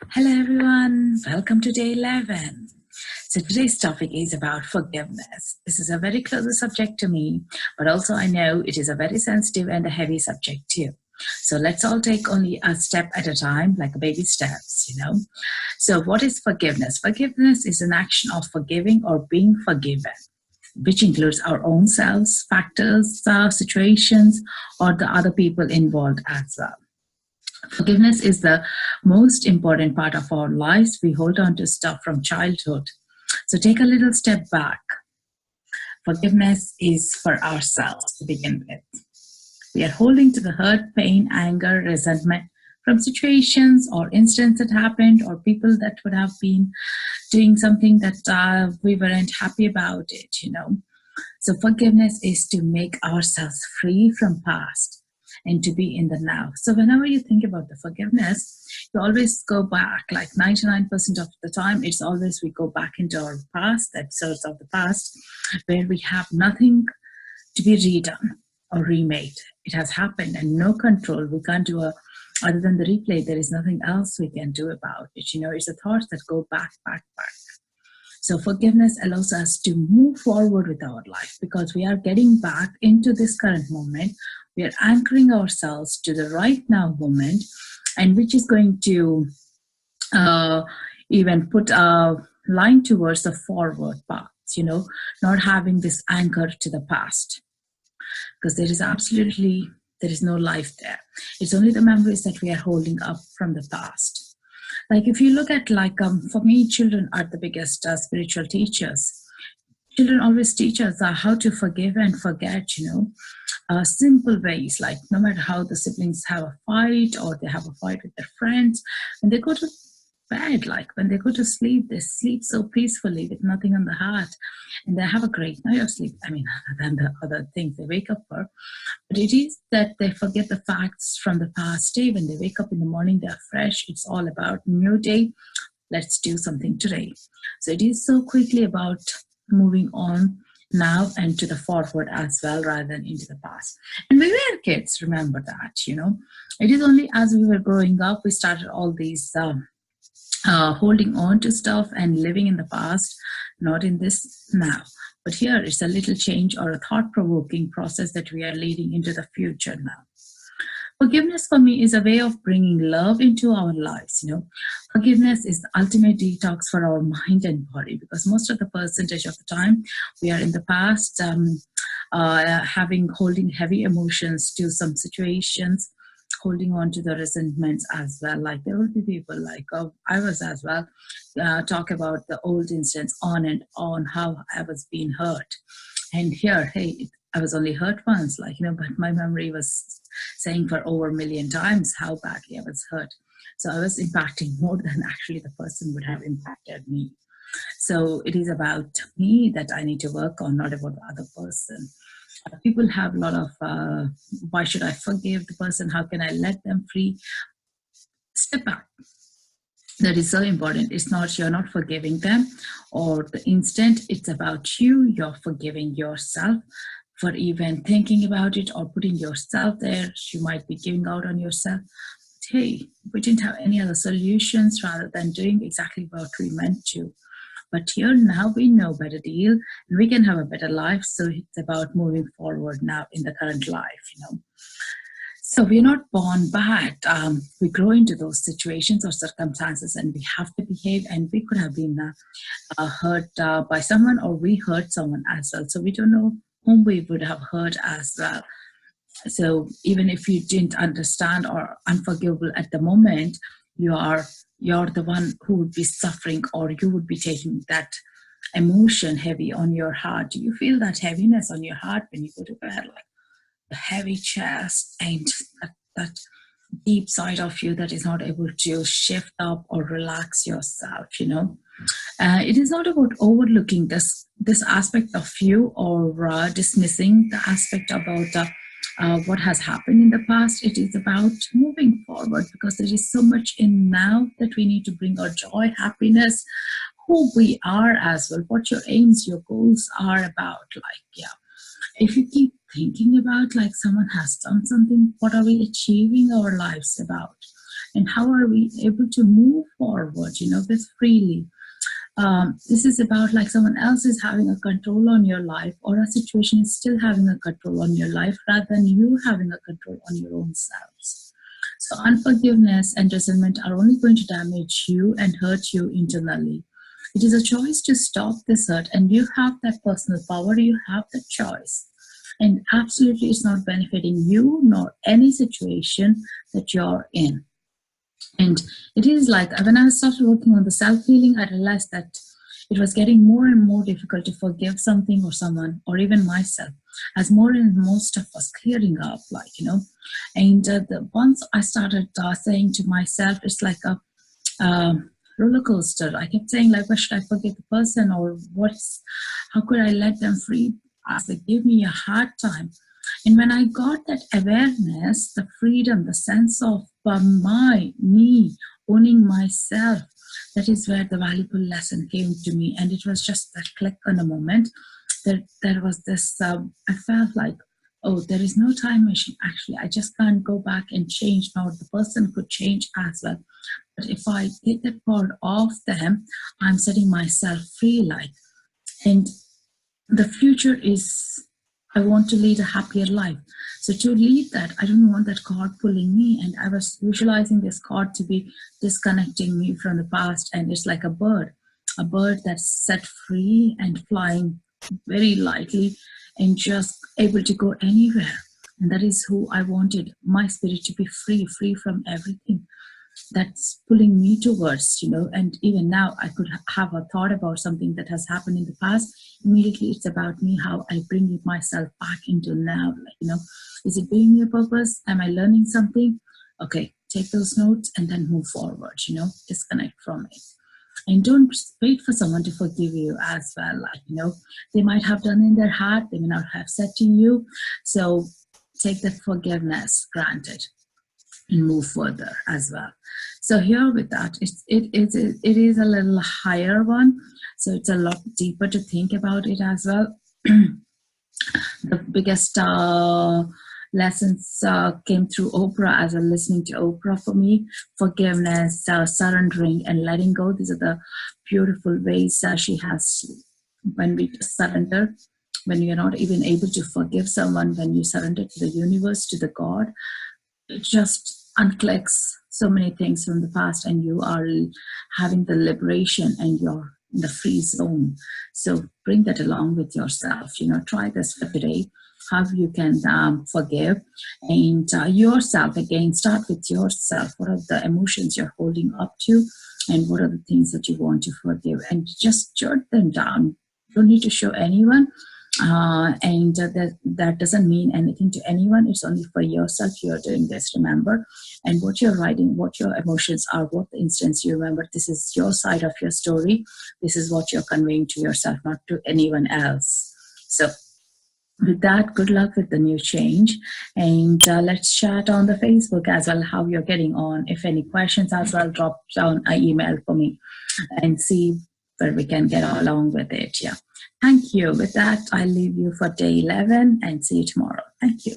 Hello everyone, welcome to day 11. So today's topic is about forgiveness. This is a very close subject to me, but also I know it is a very sensitive and a heavy subject too. So let's all take only a step at a time, like baby steps. So what is forgiveness? Forgiveness is an action of forgiving or being forgiven, which includes our own selves, factors, situations, or the other people involved as well. Forgiveness is the most important part of our lives. We hold on to stuff from childhood. So take a little step back. Forgiveness is for ourselves to begin with. We are holding to the hurt, pain, anger, resentment from situations or incidents that happened or people that would have been doing something that we weren't happy about it. So forgiveness is to make ourselves free from past and to be in the now. So whenever you think about the forgiveness, you always go back, like 99% of the time, it's always we go back into our past, episodes of the past, where we have nothing to be redone or remade. It has happened and no control. We can't do other than the replay, there is nothing else we can do about it. It's the thoughts that go back. So forgiveness allows us to move forward with our life because we are getting back into this current moment. We are anchoring ourselves to the right now moment, and which is going to even put a line towards the forward path, not having this anchor to the past. Because there is no life there. It's only the memories that we are holding up from the past. Like if you look at for me, children are the biggest spiritual teachers. Children always teach us how to forgive and forget, simple ways, like no matter how the siblings have a fight or they have a fight with their friends, when they go to bed, like when they go to sleep, they sleep so peacefully with nothing on the heart and they have a great night of sleep. I mean, other than the other things they wake up for. But it is that they forget the facts from the past day. When they wake up in the morning, they're fresh. It's all about new day. Let's do something today. So it is so quickly about moving on now and to the forward as well, rather than into the past. And we were kids, remember that, It is only as we were growing up, we started all these holding on to stuff and living in the past, not in this now. But here it's a little change or a thought-provoking process that we are leading into the future now. Forgiveness for me is a way of bringing love into our lives. Forgiveness is the ultimate detox for our mind and body, because most of the percentage of the time we are in the past holding heavy emotions to some situations, holding on to the resentments as well. Like there will be people like I was as well, talk about the old incidents on and on, how I was being hurt. And here, hey, I was only hurt once, but my memory was saying for over a million times how badly I was hurt. So I was impacting more than actually the person would have impacted me. So it is about me that I need to work on, not about the other person. People have a lot of, why should I forgive the person? How can I let them free? Step back. That is so important. It's not, you're not forgiving them or the instant. It's about you. You're forgiving yourself for even thinking about it or putting yourself there. You might be giving out on yourself. But hey, we didn't have any other solutions rather than doing exactly what we meant to. But here now we know better deal and we can have a better life. So it's about moving forward now in the current life, So we're not born bad. We grow into those situations or circumstances and we have to behave, and we could have been hurt by someone or we hurt someone as well. So we don't know whom we would have hurt as well. So even if you didn't understand or unforgivable at the moment, you're the one who would be suffering, or you would be taking that emotion heavy on your heart. Do you feel that heaviness on your heart when you go to bed, like the heavy chest and that deep side of you that is not able to shift up or relax yourself? It is not about overlooking this aspect of you or dismissing the aspect about what has happened in the past. It is about moving forward, because there is so much in now that we need to bring our joy, happiness, who we are as well, what your aims, your goals are about. If you keep thinking about like someone has done something, what are we achieving our lives about? and how are we able to move forward, with freely. This is about like someone else is having a control on your life, or a situation is still having a control on your life rather than you having a control on your own selves. So unforgiveness and resentment are only going to damage you and hurt you internally. It is a choice to stop this hurt, and you have that personal power, you have the choice. And absolutely, it's not benefiting you nor any situation that you're in. And it is like when I started working on the self-healing, I realized that it was getting more and more difficult to forgive something or someone or even myself, as more and more stuff was clearing up, And once I started saying to myself, it's like a roller coaster. I kept saying, like, why should I forgive the person, or how could I let them free? As they give me a hard time. And when I got that awareness, the freedom, the sense of me owning myself, that is where the valuable lesson came to me. And it was just that click on a moment that there was this, I felt like, oh, there is no time machine. Actually, I just can't go back and change. Now the person could change as well. But if I take that part off them, I'm setting myself free, and the future is, I want to lead a happier life. So to lead that, I don't want that cord pulling me. And I was visualizing this cord to be disconnecting me from the past. And it's like a bird that's set free and flying very lightly and just able to go anywhere. And that is who I wanted my spirit to be, free from everything that's pulling me towards, and even now I could have a thought about something that has happened in the past. Immediately it's about me, how I bring myself back into now, is it doing me a purpose? Am I learning something? Okay, take those notes and then move forward, disconnect from it. And don't wait for someone to forgive you as well. They might have done in their heart, they may not have said to you. So take that forgiveness granted and move further as well. So here with that, it is a little higher one. So it's a lot deeper to think about it as well. The biggest lessons came through Oprah, as I'm listening to Oprah for me. Forgiveness, surrendering, and letting go. These are the beautiful ways she has when we just surrender. When you're not even able to forgive someone, when you surrender to the universe, to the God, it just unclicks so many things from the past, and you are having the liberation and you're in the free zone. So bring that along with yourself. Try this for today, how you can forgive and yourself. Again, start with yourself. What are the emotions you're holding up to, and what are the things that you want to forgive, and just jot them down. You don't need to show anyone. And that doesn't mean anything to anyone. It's only for yourself. You're doing this, remember. And what you're writing, what your emotions are, what the instance you remember, this is your side of your story. This is what you're conveying to yourself, not to anyone else. So with that, good luck with the new change. And let's chat on the Facebook as well, how you're getting on. If any questions as well, drop down an email for me and see where we can get along with it. Yeah. Thank you. With that, I leave you for day 11 and see you tomorrow. Thank you.